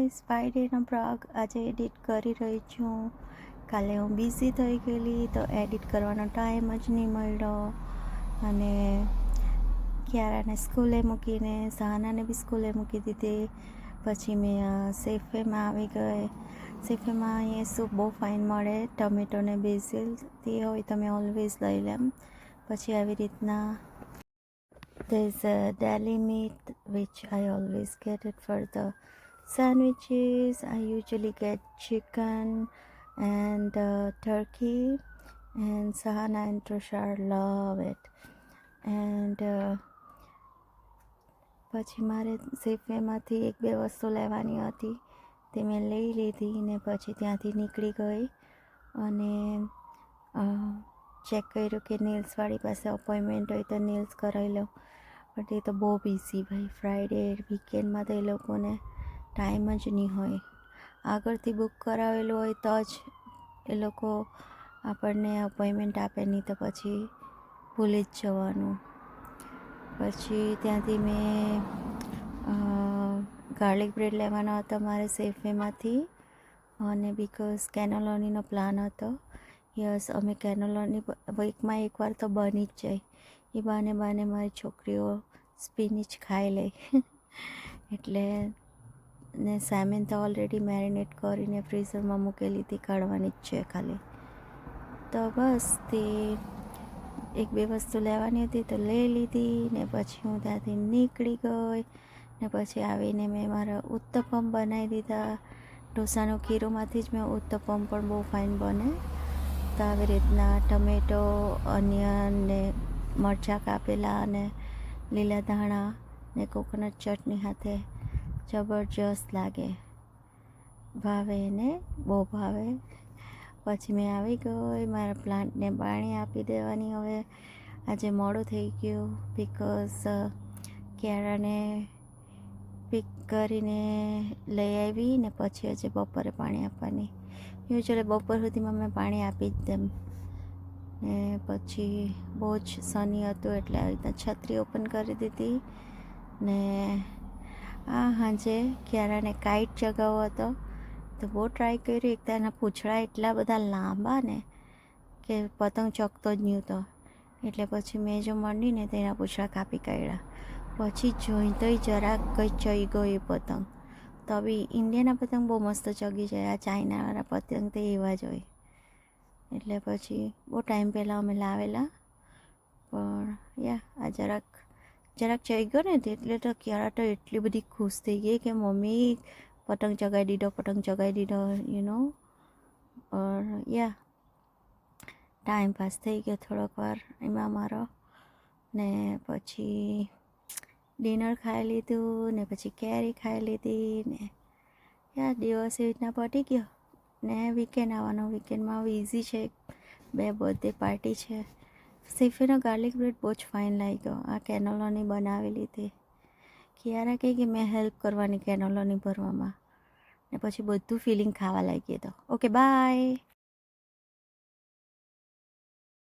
Guys, ફ્રાઈડેનો blog આજે edit કરી રહી છું. કાલે હું બિઝી થઈ ગયેલી તો એડિટ કરવાનો ટાઈમ જ નહીં મળ્યો. અને કિયારાને સ્કૂલે મૂકીને સહાનાને બી સ્કૂલે મૂકી દીધી. પછી મેં સેફેમાં આવી ગઈ. સેફેમાં અહીંયા સૂપ બહુ ફાઇન મળે, ટમેટો ને બેઝિલ તે હોય તમે ઓલવેઝ લઈ લેમ. પછી આવી રીતના there's a deli meat which I always get it for the sandwiches. I usually get chicken and turkey, and Sahana and Tushar love it. And પછી મારે સેફેમાંથી એક બે વસ્તુ લેવાની હતી તે મેં લઈ લીધી ને પછી ત્યાંથી નીકળી ગઈ અને ચેક કર્યું કે નેલ્સવાળી પાસે અપોઇન્ટમેન્ટ હોય તો નેલ્સ કરાવી લઉં. બટ એ તો બહુ બિઝી ભાઈ, ફ્રાઈડે વીકેન્ડમાં તો એ લોકોને ટાઈમ જ નહીં હોય. આગળથી બુક કરાવેલું હોય તો જ એ લોકો આપણને અપોઇન્ટમેન્ટ આપે, નહીં તો પછી ભૂલી જ જવાનું. પછી ત્યાંથી મેં ગાર્લિક બ્રેડ લેવાનો હતો મારે સેફેમાંથી, અને બિકોઝ કેનોલોનીનો પ્લાન હતો. યસ, અમે કેનોલોની વીકમાં એકવાર તો બની જ જાય. એ બહાને મારી છોકરીઓ સ્પિનિચ ખાઈ લે એટલે ને સામેન તો ઓલરેડી મેરિનેટ કરીને ફ્રીઝરમાં મૂકેલી હતી, કાઢવાની જ છે ખાલી. તો બસ તે એક બે વસ્તુ લેવાની હતી તો લઈ લીધી ને પછી હું ત્યાંથી નીકળી ગઈ. ને પછી આવીને મેં મારા ઉત્તપમ બનાવી દીધા. ઢોસાનો ખીરોમાંથી જ મેં ઉત્તપમ પણ બહુ ફાઇન બને. તો આવી રીતના ટમેટો, ઓનિયન ને મરચાં કાપેલા અને લીલા ધાણા ને કોકોનટ ચટણી સાથે જબરજસ્ત લાગે, ભાવે એને બહુ ભાવે. પછી મેં આવી ગઈ, મારા પ્લાન્ટને પાણી આપી દેવાની. હવે આજે મોડું થઈ ગયું બિકોઝ કિયારાને પિક કરીને લઈ આવી ને પછી આજે બપોરે પાણી આપવાની. યુઝ્યુઅલી બપોર સુધીમાં મેં પાણી આપી જ દેમ. ને પછી બહુ જ સની હતું એટલે આવી રીતના છત્રી ઓપન કરી દીધી. ને સાંજે કિયારાને કાઇટ ચગાવવો હતો તો બહુ ટ્રાય કર્યું. એક તો એના પૂંછડા એટલા બધા લાંબા ને કે પતંગ ચગતો જ નહીં હતો. એટલે પછી મેં જો મંડી ને તો એના પૂંછડા કાપી કાઢ્યા. પછી જોઈ તોય જરાક કંઈ ચઈ ગયો એ પતંગ. તો બી ઇન્ડિયાના પતંગ બહુ મસ્ત ચગી જાય, આ ચાઇનાવાળા પતંગ તો એવા જ હોય. એટલે પછી બહુ ટાઈમ પહેલાં અમે લાવેલા, પણ આ જરાક ચઈ ગયો ને એટલે તો કિયારા તો એટલી બધી ખુશ થઈ ગઈ કે મમ્મી પતંગ ચગાવી દીધો, પતંગ ચગાવી દીધો, ટાઈમ પાસ થઈ ગયો થોડોક વાર એમાં મારો. ને પછી ડિનર ખાઈ લીધું ને પછી કેરી ખાઈ લીધી ને દિવસ એવી રીતના પતી ગયો. ને વીકેન્ડ આવવાનો, વીકેન્ડમાં હવે ઇઝી છે, 2 બર્થડે પાર્ટી છે. સેફેનો ગાર્લિક બ્રેડ બહુ જ ફાઇન લાગ્યો. આ કેનોલોની બનાવેલી હતી. કિયારા કહે કે મેં હેલ્પ કરવાની કેનોલોની ભરવામાં, ને પછી બધું ફિલિંગ ખાવા લાગી. તો ઓકે, બાય.